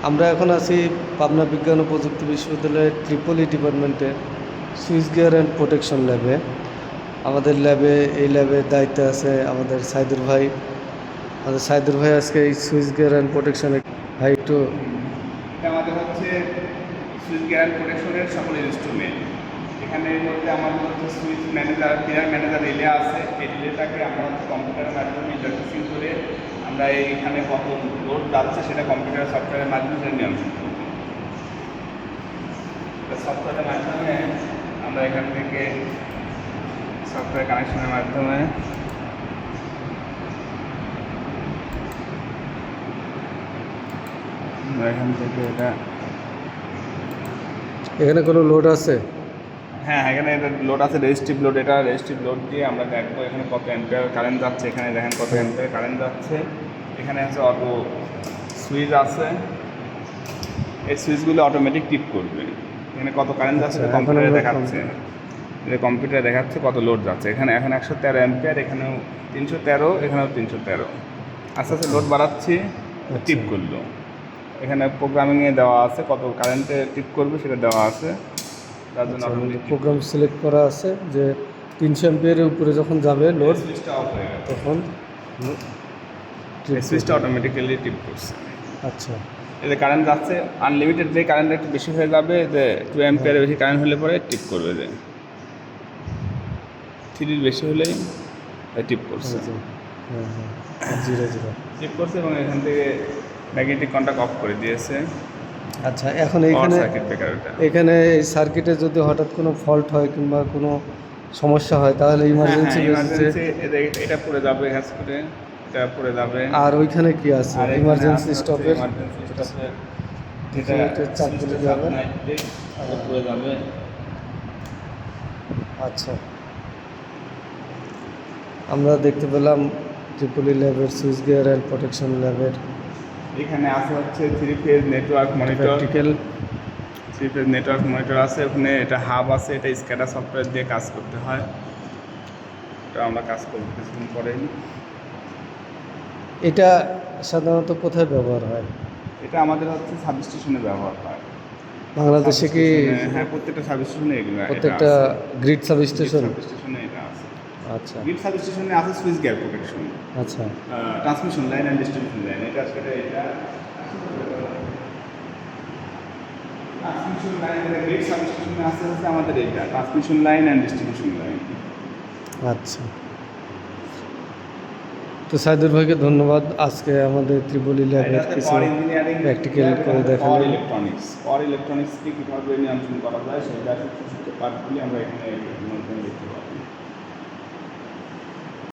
আমরা এখন আছি পাবনা বিজ্ঞান ও প্রযুক্তি বিশ্ববিদ্যালয়ের ট্রিপল ই ডিপার্টমেন্টের সুইচ গিয়ার অ্যান্ড প্রোটেকশন ল্যাবে। আমাদের এই ল্যাবের দায়িত্বে আছে আমাদের সাইদুর ভাই। আমাদের সাইদুর ভাই আজকে এই সুইচ গিয়ার অ্যান্ড প্রোটেকশনের ভাই একটু এটা আমাদের হচ্ছে সুইচ গিয়ার প্রোটেকশনের সকল ইনস্ট্রুমেন্ট। এখানে মধ্যে আমাদের হচ্ছে switch manager, gear manager relay আছে। এই রিলেটাকে আমরা হচ্ছে কম্পিউটারের মাধ্যমে ইন্টারফেসিং করে আমরা এইখানে কত লোড যাচ্ছে সেটা কম্পিউটার সফটওয়্যারের মাধ্যমে নিয়ন্ত্রণ করব। সফটওয়্যারের মাধ্যমে আমরা এখান থেকে সফটওয়্যার কানেকশনের মাধ্যমে এখান থেকে এখানে কোনো লোড আছে? হ্যাঁ, এখানে লোড আছে, রেজিস্টিভ লোড। এটা রেজিস্টিভ লোড দিয়ে আমরা দেখবো এখানে কত অ্যাম্পিয়ার কারেন্ট যাচ্ছে। এখানে দেখেন কত অ্যাম্পিয়ার কারেন্ট যাচ্ছে। এখানে আছে অটো সুইচ আছে, এই সুইচগুলো অটোমেটিক টিপ করবে। এখানে কত কারেন্ট যাচ্ছে কম্পিউটারে দেখাচ্ছে, কম্পিউটারে দেখাচ্ছে কত লোড যাচ্ছে। এখানে এখন 113 অ্যাম্পিয়ার, এখানেও 313, এখানেও 313। আস্তে আস্তে লোড বাড়াচ্ছি, টিপ করলো। এখানে প্রোগ্রামিংয়ে দেওয়া আছে কত কারেন্টে টিপ করবে সেটা দেওয়া আছে। তার জন্য প্রোগ্রাম সিলেক্ট করা আছে যে 300 অ্যাম্পিয়ারের উপরে যখন যাবে লোড সুইচটা অফ হয়ে গেল, তখন সুইচটা অটোমেটিক্যালি টিপ করছে। আচ্ছা, এতে কারেন্ট যাচ্ছে আনলিমিটেড, যে কারেন্ট একটু বেশি হয়ে যাবে, যে 2 অ্যাম্পিয়ারের বেশি কারেন্ট হলে পরে টিপ করবে, যে 3 বেশি হলেই টিপ করছে। টিপ করছে এবং এখান থেকে ম্যাগনেটিক কন্ট্যাক্ট অফ করে দিয়েছে। আচ্ছা, এখন এখানে এই সার্কিটে যদি হঠাৎ কোনো ফল্ট হয় কিংবা কোনো সমস্যা হয় তাহলে ইমার্জেন্সি এটা পড়ে যাবে, হ্যাজ করে এটা পড়ে যাবে। আর ওইখানে কি আছে ইমার্জেন্সি স্টপের? এটা চাপ দিলে যাবে, পড়ে যাবে। আচ্ছা, আমরা দেখতে পেলাম ট্রিপল ই ল্যাবের সুইচ গিয়ার অ্যান্ড প্রোটেকশন ল্যাবের এখানে আছে হচ্ছে 3 phase network monitor. 3 phase network monitor আছে ওখানে। এটা হাব আছে, এটা স্ক্যাডা সফটওয়্যার দিয়ে কাজ করতে হয়। এটা আমরা কাজ করব কিছুদিন পরেই। এটা সাধারণত কোথায় ব্যবহার হয়? এটা আমাদের হচ্ছে সাবস্টেশনে ব্যবহার হয় বাংলাদেশে কি? হ্যাঁ, প্রত্যেকটা সাবস্টেশনে এগুলো, প্রত্যেকটা গ্রিড সাবস্টেশনে এটা আছে। আচ্ছা, গ্রিড সাবস্টেশনে আছে সুইচ গিয়ার প্রোটেকশন। আচ্ছা, transmission line and distribution line, এটা ট্রান্সমিশন লাইন। গ্রিড সাবস্টেশনে আছে হচ্ছে আমাদের এটা transmission line and distribution line. আচ্ছা। তো সাইদুর ভাইকে ধন্যবাদ, আজকে আমাদের ত্রিপল ই ল্যাবের কিছু প্র্যাকটিক্যাল করে দেখালেন। পাওয়ার ইলেকট্রনিক্সকে কীভাবে নিয়ন্ত্রণ করা যায় সেটা পার্টগুলি আমরা এখানে